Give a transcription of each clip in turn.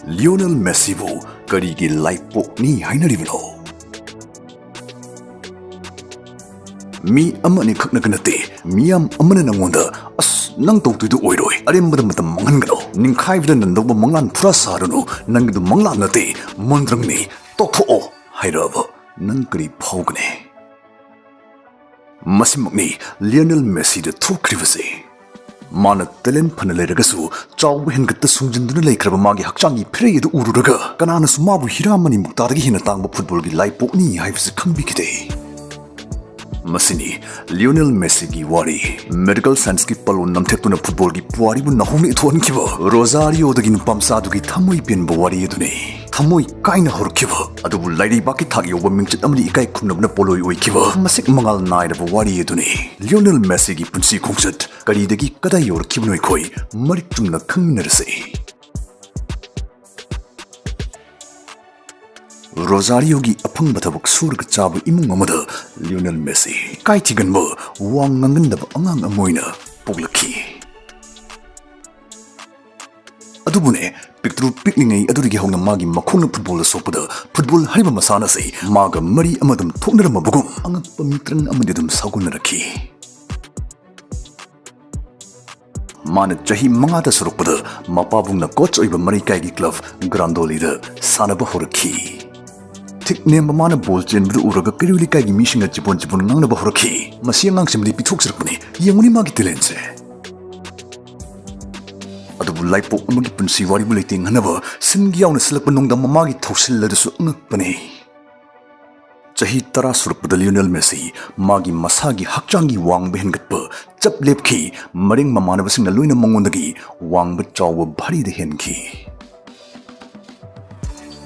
Lionel Messibu Karigi Laipokni Hainaribano. Mi amani kaknakanate, miam amana nangonda, as nang tautu oiroi, arimbadamata mangangano, ninkaivda nandoba mangan prasarano, nangidu manganate, mandrangni, tokho, hairaba, nankari pogane. Masimagni, Lionel Messi the Tukrivasi. Mana talent panalagasu, Chow Hengat the Sunjan Laker Magi Hakchangi Pre the Ururaga, Kanana Sumabu Hiramani Muktari Hinatang football Laipokni Hives Kambikite. Masini, Lionel Messi gi wari, medical science ki palon namthekuna football gi puari bu nahumi thon kiba, Rosario dagi nupam sadu gi thamoi pen bu wari edune, thamoi kaina hor kiba, adubu lairi baki thagi oba mingchit amri ikai khumnabna poloi oi kiba, masik mangal nai da bu wari edune, Lionel Messi gi punsi khongchat, kari dagi kadai yor kibnoi khoi, marik tumna khangminarase. Rosario gi apang batabuk surga chabu imung amada Lionel Messi kai tigan ba wang ngangandaba angang amoina puglaki adubune pictru picningai adurigi hongna magi makhongna football sopada football hariba masana sei maga mari amadum thoknarama bugum angappa mitrang amadidum sagunaraki mana chahi mangada surukpada mapabungna coach oiba mari kai gi club Grandoli da sanaba horaki Name Mana Bolchin with Uraga Kirulika mission at Jipon Nanga Bahoraki, Masiang simply Pitoxerpuni, Yamuni Magitilense. Adu Laipo Magipunsi Varibulating Hanover, Singian Slepanong the Mamagi Tosil Ledusupani. Chahitara Surp the Lionel Messi, Magi Masagi Hakchangi Wang Behengatpa, Chap Lepki, Maring Mamana was in the Luna Mongondagi, Wang Bachaw Bari the Henki.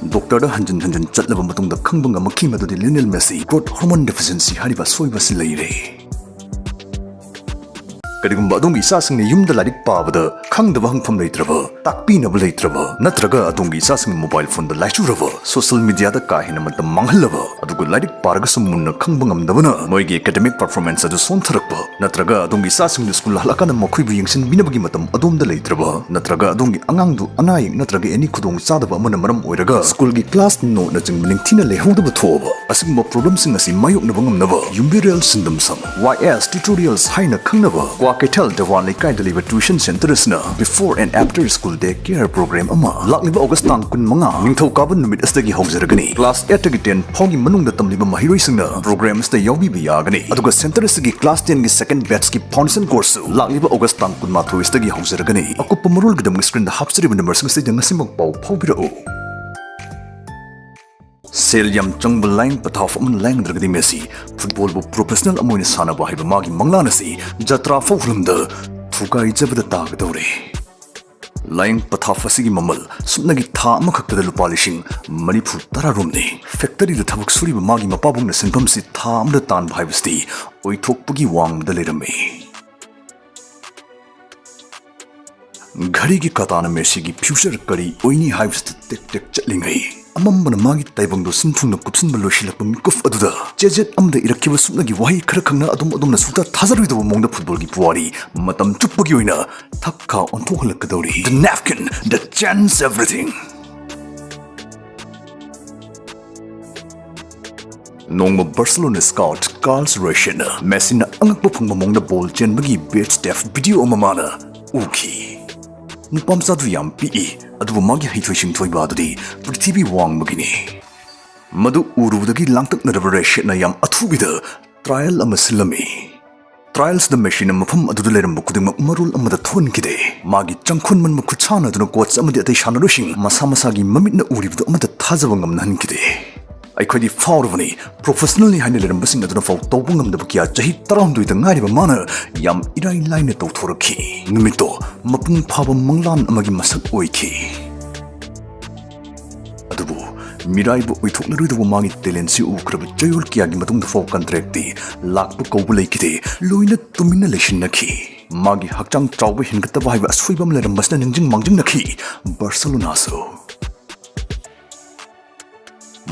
Doctor Hanjan Chatlava Matunda Kangbanga Makima to the Lionel Messi got hormone deficiency Hariba Soibasi Lady. Kadigumbadungi Sasing Yum the Ladik Pavada, Kang the Wang from Latrava, Takpina Latrava, Natraga Adungi Sasing mobile phone the Lachu River, social media the Kahinam at the Mangalava, Adugu Ladik Paragasamuna Kangbangam Davana, Moigi academic performance at the Sontarapa, Natraga Adungi Sasing the school Halakana Mokibi Yingsin Binabagimatam Adum the Latrava, Natraga Adungi Angandu Anai, Natraga any Kudung Sadava Manamaram Oiraga, school class no Nating Tina Lehoda Batova, Asimo problems in a Simayuk Navangam Nava, Yumbirial Sindam Sam, YS tutorials Haina Kangnava. Tell the one like I deliver tuition centers na before and after school day care program ama lakliba August tang kun mga ningthaw kaban numit astagi hawzaragani class 8 to 10 phogi manungda tamliba mahiroi singna programs ta yawbi biyagani aduga centers gi class 10 gi second batch gi foundation course lakliba August tang kun ma thoistagi hawzaragani akup marul gidam screen da hapsri number sing se jangasimok pau phawbirao Selyam Changba line pataf aman lang dragdi Messi football bu professional amoina sana ba haiba magi manglanasi jatra fawlumda thukai jabda tagdore line pataf asigi mamal sumnagi tha amakhakta da lupa lishing manipur tararumni factory da thabuk suri ba magi mapabung na senpam si tha amda tan bhaibasti oithokpugi wang da lerame घड़ी की कताना Messi की future करी ओइनी हाइव्स टेक टेक चलिंgai amambana magi taibangdo sinthungna kupsinba loshilakpa mikuf aduda jejet amda irakkiba sumnagi wahi khara khangna adumna suta thazaruido mongda football gi puari matam chupagi oina thakka onthohalakadori the napkin that chance everything Nongma Barcelona scout Carlos Rashena Messi na angakpa phungba mongda ball chenbagi best step video amamana uki Nupam sadu yam pi adubu magi haithoising thoiba adudi prithvi wang magini madu urudagi langtak naravaresh na yam athubida trial amasilami trials the machine mafam adudu leram bukuding marul amada thon kide magi changkhun man mukhuchana aduna coach amadi atai shanarusing masa masagi mamit na uribdu amada thajabangam nan kide Aikodi faurvani professionally handling basing aduna faw tawbungam da bukia chahi taram duita ngari ba mana yam irai line to thoraki numito mapung phaba manglan amagi masak oiki adubu mirai bu oithokna ruidu magi talent si ukrab jayul kiya gi matung da faw contract di lakpu kawbu laikite loina tumina leshin nakhi magi hakchang chawba hingata ba haiba suibam leram basna ningjing mangjing nakhi Barcelona so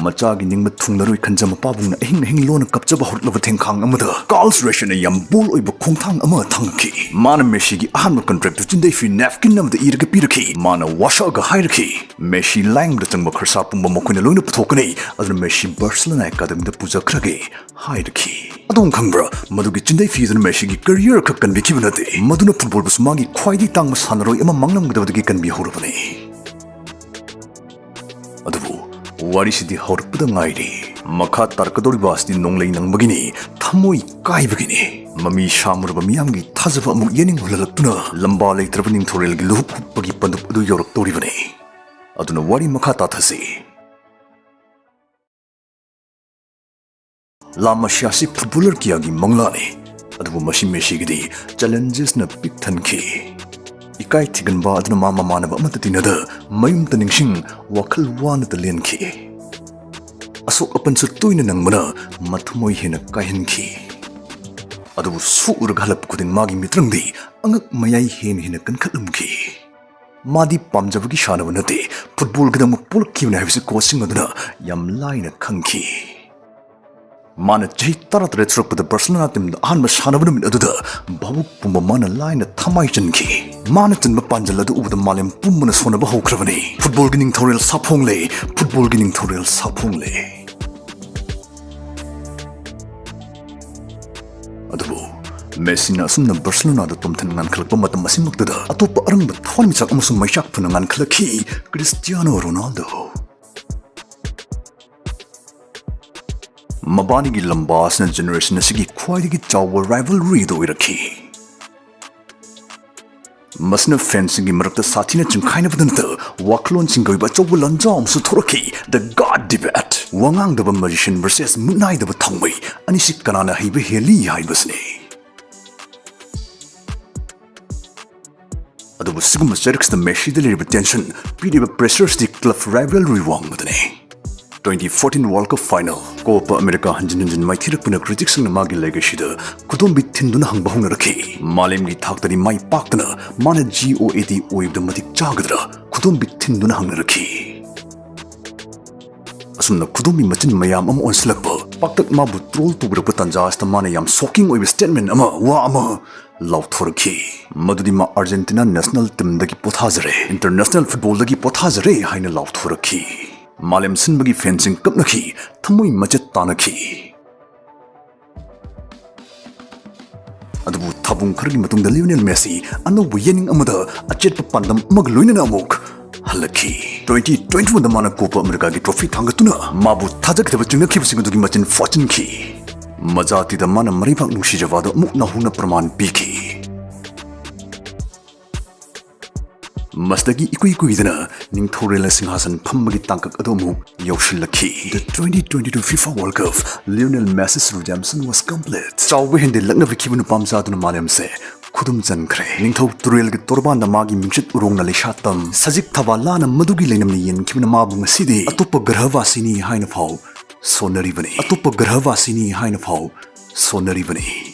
Machagi ning mathunglaroi khanjama pabungna hing lona kapchaba hotlaba thengkhang amada Carl's ration yam bol oiba khongthang ama thangki mana Messi gi ahanba contract tu chindai fi napkin namda irga piraki mana washa ga hairaki Messi lang da changba kharsa pumba mokhina loina puthokani aduna Messi Barcelona academy da puja khrage hairaki adong khangbra madugi chindai fi aduna Messi gi career khak kan bi kibunate maduna football bus magi khwaidi tangma sanaroi ama manglam gadawdagi kan bi horabani adubu Warishidi horpada ngairi makha tarkadori basti nonglei nangbagini thamoi kaibagini mami shamurba miyamgi thajaba amuk yening hulalaktuna lamba leitraba ningthorel gi luhuk pagi pandup adu yorak toribani aduna wari makha tathasi lama siasi footballer kiyagi manglani adubu mashi Messi gidi challenges na big thanki Ikai tigan ba aduna mama manaba amata tinada mayum taningsing wakal wana talenki asok apan su tuina nangmana mathumoi hena kahinki adu su urgalap kuding magi mitrangdi angak mayai hena kankhalamki madi pamjabagi shanaba nate football gadam pulkibna habisi coaching aduna yam laina khangki Mana jahi taratare trukpada Barcelona team da ahanba shanabana min aduda babuk pumba mana laina thamai chanki mana chanba panjaladu ubada malem pumbana sonaba hokravani football gi ningthorel saphongle football gi ningthorel saphongle adubu Messi na sumna Barcelona da tomthan ngan khalakpa matam asimaktada atopa arangba thon michak amasung maishak phuna ngan khalaki Cristiano Ronaldo Mabani gi lambas na generation asigi khwaidagi chawa rivalry do iraki Masna fencing gi marakta sathina chimkhaina badanta waklon chingoiba chawa lanjam su thoraki the god debate wangang daba magician versus munai daba thangbai anisi kanana haiba heli haibasne Adubu sigum serix the Messi the liba tension pidi pressures the club rivalry wang madane 2014 World Cup Final Copa America hanjin mai thirakpuna critics na magi legacy da kudom bit thinduna hangba hongnaraki malem gi thaktani mai paktana mana GOAT oib da matik chagadra kudom bit thinduna hangnaraki asumna kudom mi machin mayam am onslakpa paktak ma bu troll tu bra tanja asta mana yam shocking oib statement ama wa ama lauthorki madudi ma Argentina national team dagi pothazare international football dagi pothazare haina lauthorki Malem sinbagi fencing kapnaki thamoi machet tanaki adubu thabung khargi matungda Lionel Messi anobu yening amada achetpa pandam mag loinana amuk halaki 2021 da mana Copa America gi trophy thangatuna mabu thajak thaba chungna khibsing dugi machin fortune ki majati da mana maribak nungsi jawada muk na huna praman biki Masdagi ikui-ikuidana ningthorela singhasan phambagi tangkak adomu yaushilaki The 2022 FIFA World Cup Lionel Messi's redemption was complete Chawbe hende lakna vikibunu pamsaduna malemse khudum chankre ningthau turel gi torban da magi mingchit urongna leshatam sajik thabalana madugi leinamni yen kibuna mabu ngasidi atopa grahawasini haina phau sonari bani atopa grahawasini haina phau sonari bani